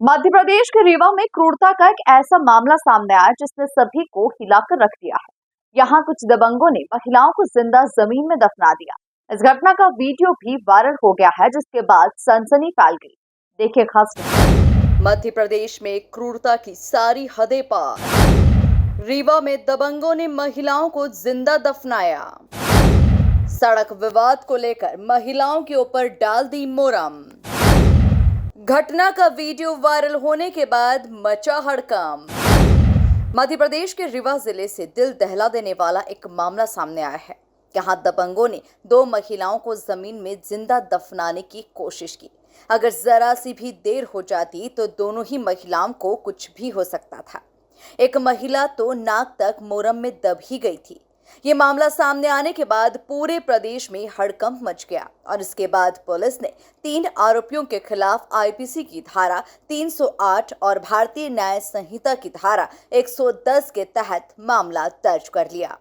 मध्य प्रदेश के रीवा में क्रूरता का एक ऐसा मामला सामने आया जिसने सभी को हिलाकर रख दिया है। यहाँ कुछ दबंगों ने महिलाओं को जिंदा जमीन में दफना दिया। इस घटना का वीडियो भी वायरल हो गया है, जिसके बाद सनसनी फैल गई। देखिए खास रिपोर्ट। मध्य प्रदेश में क्रूरता की सारी हदें पार। रीवा में दबंगों ने महिलाओं को जिंदा दफनाया। सड़क विवाद को लेकर महिलाओं के ऊपर डाल दी मोरम। घटना का वीडियो वायरल होने के बाद मचा हड़कंप। मध्य प्रदेश के रीवा जिले से दिल दहला देने वाला एक मामला सामने आया है। यहाँ दबंगों ने दो महिलाओं को जमीन में जिंदा दफनाने की कोशिश की। अगर जरा सी भी देर हो जाती तो दोनों ही महिलाओं को कुछ भी हो सकता था। एक महिला तो नाक तक मोरम में दब ही गई थी। ये मामला सामने आने के बाद पूरे प्रदेश में हड़कंप मच गया और इसके बाद पुलिस ने 3 आरोपियों के खिलाफ आईपीसी की धारा 308 और भारतीय न्याय संहिता की धारा 110 के तहत मामला दर्ज कर लिया।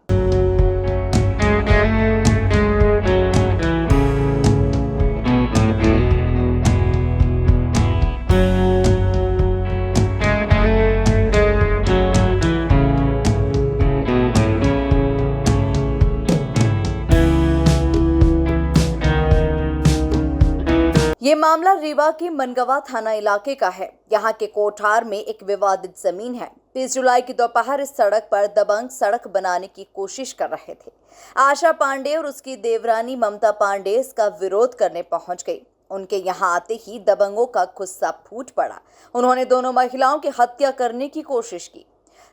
ये मामला रीवा के मनगवा थाना इलाके का है। यहाँ के कोठार में एक विवादित जमीन है। 30 जुलाई की दोपहर इस सड़क पर दबंग सड़क बनाने की कोशिश कर रहे थे। आशा पांडे और उसकी देवरानी ममता पांडे इसका विरोध करने पहुंच गई। उनके यहाँ आते ही दबंगों का गुस्सा फूट पड़ा। उन्होंने दोनों महिलाओं की हत्या करने की कोशिश की।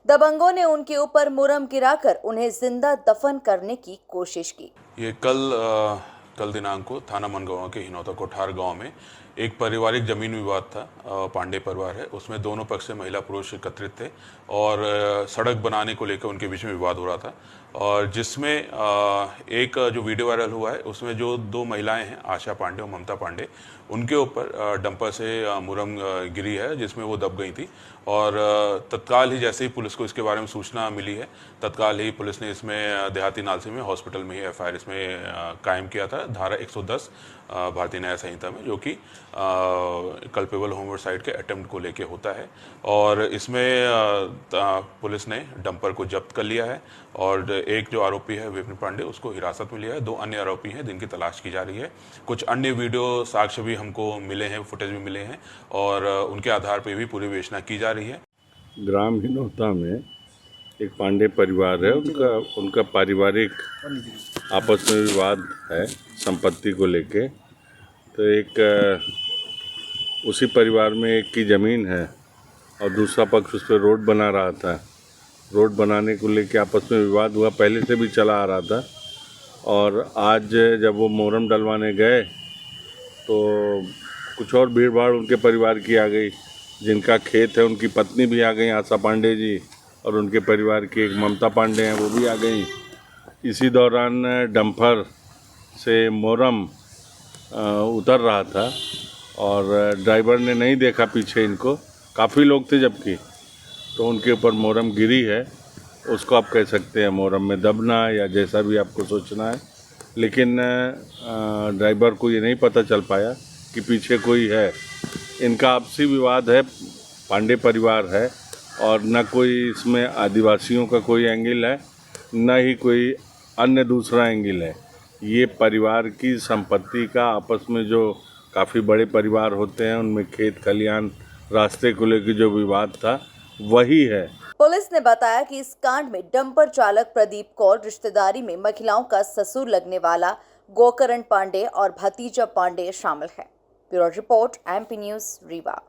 दबंगों ने उनके ऊपर मुरम गिराकर उन्हें जिंदा दफन करने की कोशिश की। ये कल दिनांक को थाना मनगवा के हिनौता कोठार गांव में एक पारिवारिक जमीन विवाद था। पांडे परिवार है, उसमें दोनों पक्ष से महिला पुरुष एकत्रित थे और सड़क बनाने को लेकर उनके बीच में विवाद हो रहा था। और जिसमें एक जो वीडियो वायरल हुआ है उसमें जो दो महिलाएं हैं, आशा पांडे और ममता पांडे, उनके ऊपर डंपर से मुरम गिरी है जिसमें वो दब गई थी। और तत्काल ही जैसे ही पुलिस को इसके बारे में सूचना मिली है, तत्काल ही पुलिस ने इसमें देहाती नालसी में हॉस्पिटल में ही एफआईआर इसमें कायम किया था, धारा 110 भारतीय न्याय संहिता में, जो कि कल्पेबल होमिसाइड के अटेम्प्ट को लेके होता है। और इसमें पुलिस ने डंपर को जब्त कर लिया है और एक जो आरोपी है विपिन पांडे, उसको हिरासत में लिया है। 2 अन्य आरोपी हैं जिनकी तलाश की जा रही है। कुछ अन्य वीडियो साक्ष्य भी हमको मिले हैं, फुटेज भी मिले हैं और उनके आधार पर भी पूरी विवेचना की जा रही है। ग्राम हिनौता में एक पांडे परिवार है, उनका पारिवारिक आपस में विवाद है संपत्ति को लेके। तो एक उसी परिवार में एक की ज़मीन है और दूसरा पक्ष उस पर रोड बना रहा था। रोड बनाने को लेके आपस में विवाद हुआ, पहले से भी चला आ रहा था। और आज जब वो मोरम डलवाने गए तो कुछ और भीड़ भाड़ उनके परिवार की आ गई। जिनका खेत है उनकी पत्नी भी आ गई, आशा पांडे जी, और उनके परिवार की एक ममता पांडे हैं, वो भी आ गई। इसी दौरान डंपर से मोरम उतर रहा था और ड्राइवर ने नहीं देखा पीछे इनको, काफ़ी लोग थे जबकि, तो उनके ऊपर मोरम गिरी है। उसको आप कह सकते हैं मोरम में दबना या जैसा भी आपको सोचना है। लेकिन ड्राइवर को ये नहीं पता चल पाया कि पीछे कोई है। इनका आपसी विवाद है, पांडे परिवार है, और न कोई इसमें आदिवासियों का कोई एंगल है, न ही कोई अन्य दूसरा एंगल है। ये परिवार की संपत्ति का आपस में जो काफ़ी बड़े परिवार होते हैं उनमें खेत खलियान रास्ते को लेकर जो विवाद था वही है। पुलिस ने बताया कि इस कांड में डंपर चालक प्रदीप कौर रिश्तेदारी में महिलाओं का ससुर लगने वाला गोकरण पांडे और भतीजा पांडे शामिल है। Bureau report, MP news, Rewa.